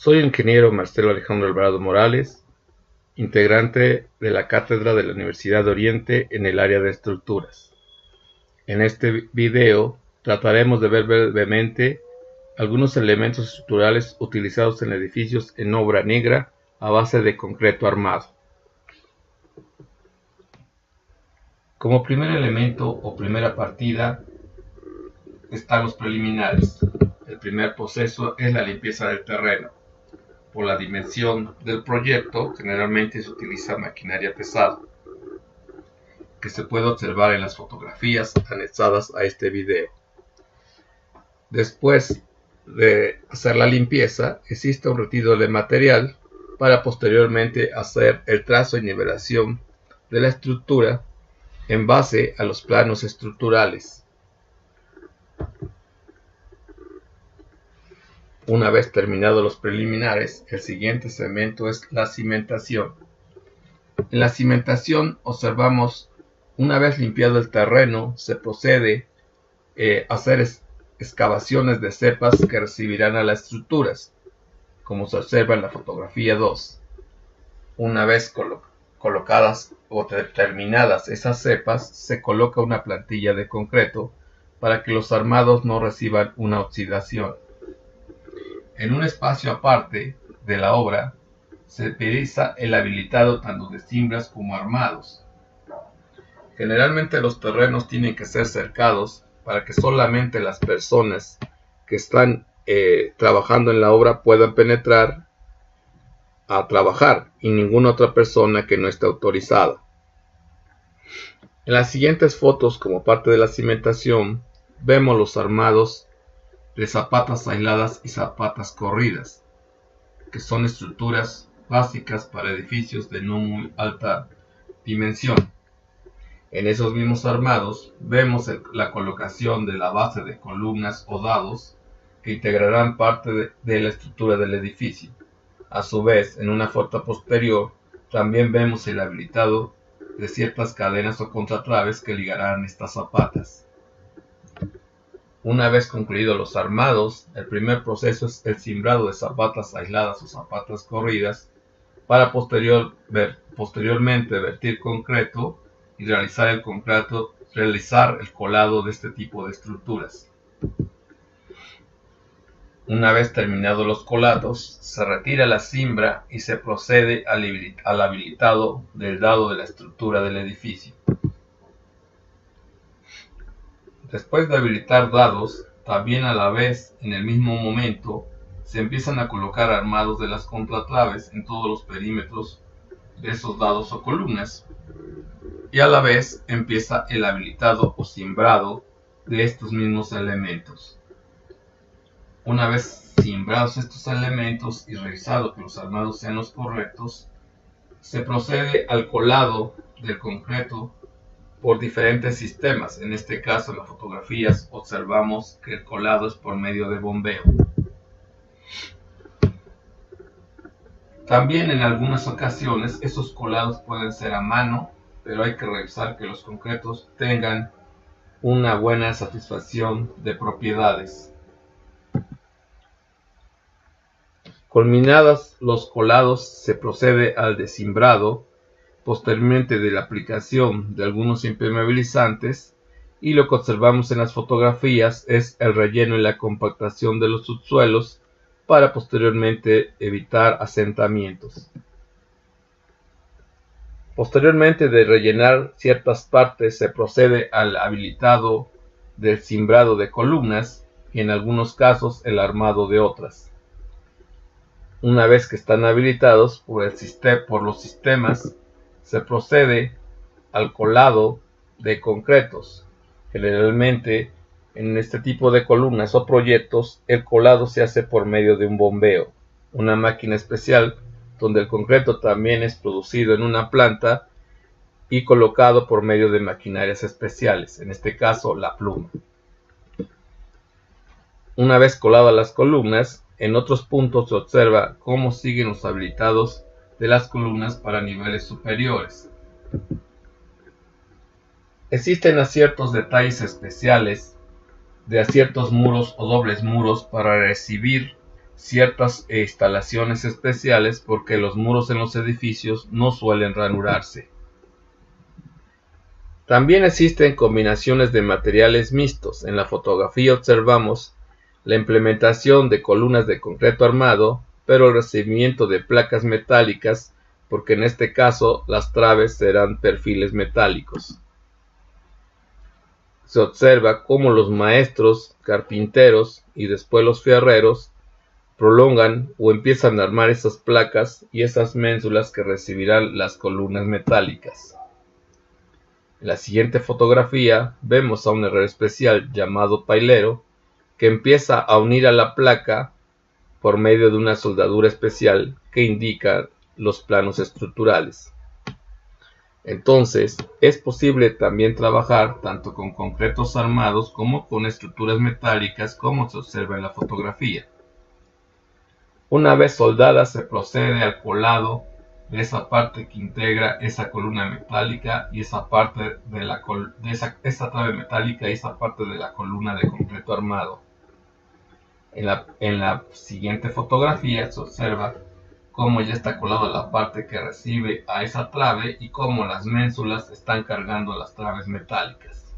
Soy el ingeniero Marcelo Alejandro Alvarado Morales, integrante de la cátedra de la Universidad de Oriente en el área de estructuras. En este video trataremos de ver brevemente algunos elementos estructurales utilizados en edificios en obra negra a base de concreto armado. Como primer elemento o primera partida están los preliminares. El primer proceso es la limpieza del terreno. Por la dimensión del proyecto, generalmente se utiliza maquinaria pesada, que se puede observar en las fotografías anexadas a este video. Después de hacer la limpieza, existe un retiro de material para posteriormente hacer el trazo y nivelación de la estructura en base a los planos estructurales. Una vez terminados los preliminares, el siguiente segmento es la cimentación. En la cimentación observamos, una vez limpiado el terreno, se procede a hacer excavaciones de cepas que recibirán a las estructuras, como se observa en la fotografía 2. Una vez colocadas o terminadas esas cepas, se coloca una plantilla de concreto para que los armados no reciban una oxidación. En un espacio aparte de la obra, se realiza el habilitado tanto de cimbras como armados. Generalmente los terrenos tienen que ser cercados para que solamente las personas que están trabajando en la obra puedan penetrar a trabajar y ninguna otra persona que no esté autorizada. En las siguientes fotos, como parte de la cimentación, vemos los armados de zapatas aisladas y zapatas corridas, que son estructuras básicas para edificios de no muy alta dimensión. En esos mismos armados vemos la colocación de la base de columnas o dados que integrarán parte de la estructura del edificio. A su vez, en una foto posterior, también vemos el habilitado de ciertas cadenas o contratraves que ligarán estas zapatas. Una vez concluidos los armados, el primer proceso es el cimbrado de zapatas aisladas o zapatas corridas para posteriormente vertir concreto y realizar el colado de este tipo de estructuras. Una vez terminados los colados, se retira la cimbra y se procede al habilitado del dado de la estructura del edificio. Después de habilitar dados, también a la vez, en el mismo momento, se empiezan a colocar armados de las contratraves en todos los perímetros de esos dados o columnas. Y a la vez empieza el habilitado o cimbrado de estos mismos elementos. Una vez cimbrados estos elementos y revisado que los armados sean los correctos, se procede al colado del concreto por diferentes sistemas. En este caso, en las fotografías observamos que el colado es por medio de bombeo. También en algunas ocasiones esos colados pueden ser a mano, pero hay que revisar que los concretos tengan una buena satisfacción de propiedades. Culminados los colados, se procede al desimbrado, posteriormente de la aplicación de algunos impermeabilizantes, y lo que observamos en las fotografías es el relleno y la compactación de los subsuelos para posteriormente evitar asentamientos. Posteriormente de rellenar ciertas partes, se procede al habilitado del cimbrado de columnas y en algunos casos el armado de otras. Una vez que están habilitados por los sistemas, se procede al colado de concretos. Generalmente en este tipo de columnas o proyectos, el colado se hace por medio de un bombeo, una máquina especial donde el concreto también es producido en una planta y colocado por medio de maquinarias especiales, en este caso la pluma. Una vez coladas las columnas, en otros puntos se observa cómo siguen los habilitados de las columnas para niveles superiores. Existen aciertos detalles especiales de aciertos muros o dobles muros para recibir ciertas instalaciones especiales porque los muros en los edificios no suelen ranurarse. También existen combinaciones de materiales mixtos. En la fotografía observamos la implementación de columnas de concreto armado, pero el recibimiento de placas metálicas, porque en este caso las traves serán perfiles metálicos. Se observa cómo los maestros, carpinteros y después los fierreros prolongan o empiezan a armar esas placas y esas ménsulas que recibirán las columnas metálicas. En la siguiente fotografía vemos a un herrero especial llamado pailero que empieza a unir a la placa por medio de una soldadura especial que indica los planos estructurales. Entonces, es posible también trabajar tanto con concretos armados como con estructuras metálicas, como se observa en la fotografía. Una vez soldada, se procede al colado de esa parte que integra esa columna metálica y esa parte de esa trave metálica y esa parte de la columna de concreto armado. En la siguiente fotografía se observa cómo ya está colada la parte que recibe a esa trave y cómo las ménsulas están cargando las traves metálicas.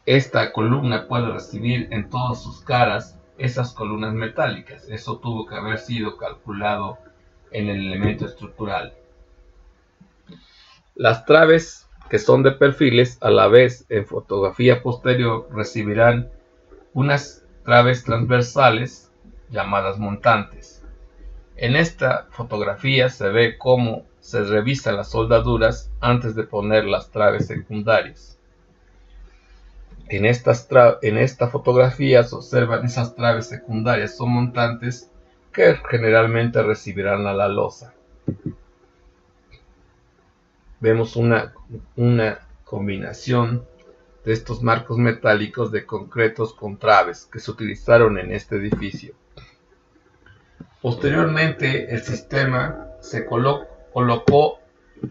Esta columna puede recibir en todas sus caras esas columnas metálicas. Eso tuvo que haber sido calculado en el elemento estructural. Las traves que son de perfiles, a la vez en fotografía posterior recibirán unas traves transversales llamadas montantes. En esta fotografía se ve cómo se revisan las soldaduras antes de poner las traves secundarias. En esta fotografía se observan esas traves secundarias o montantes que generalmente recibirán a la losa. Vemos una combinación de estos marcos metálicos de concretos con traves que se utilizaron en este edificio. Posteriormente, el sistema se colocó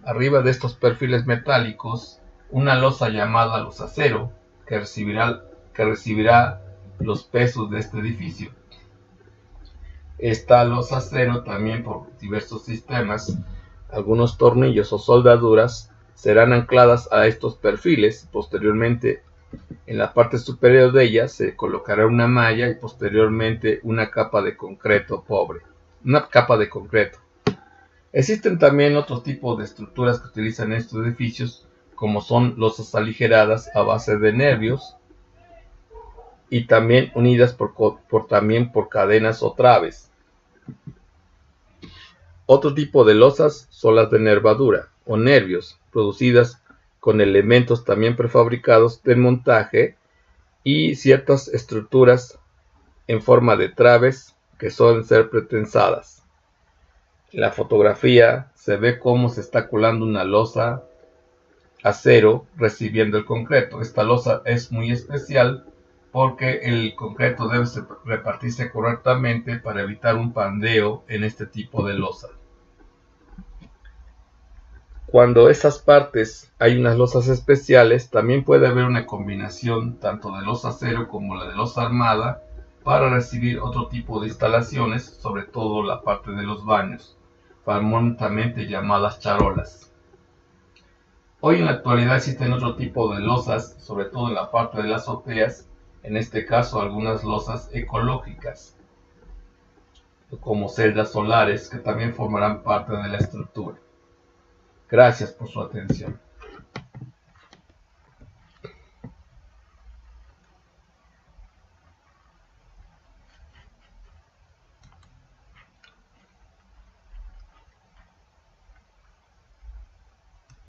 arriba de estos perfiles metálicos una losa llamada losa acero que recibirá los pesos de este edificio. Esta losa acero también, por diversos sistemas, algunos tornillos o soldaduras serán ancladas a estos perfiles. Posteriormente, en la parte superior de ella se colocará una malla y posteriormente una capa de concreto pobre. Una capa de concreto. Existen también otros tipos de estructuras que utilizan estos edificios, como son losas aligeradas a base de nervios y también unidas por cadenas o traves. Otro tipo de losas son las de nervadura o nervios, producidas con elementos también prefabricados de montaje y ciertas estructuras en forma de traves que suelen ser pretensadas. En la fotografía se ve cómo se está colando una losa acero recibiendo el concreto. Esta losa es muy especial porque el concreto debe repartirse correctamente para evitar un pandeo en este tipo de losa. Cuando esas partes hay unas losas especiales, también puede haber una combinación tanto de losa acero como la de losa armada para recibir otro tipo de instalaciones, sobre todo la parte de los baños, famosamente llamadas charolas. Hoy en la actualidad existen otro tipo de losas, sobre todo en la parte de las azoteas, en este caso algunas losas ecológicas, como celdas solares, que también formarán parte de la estructura. Gracias por su atención.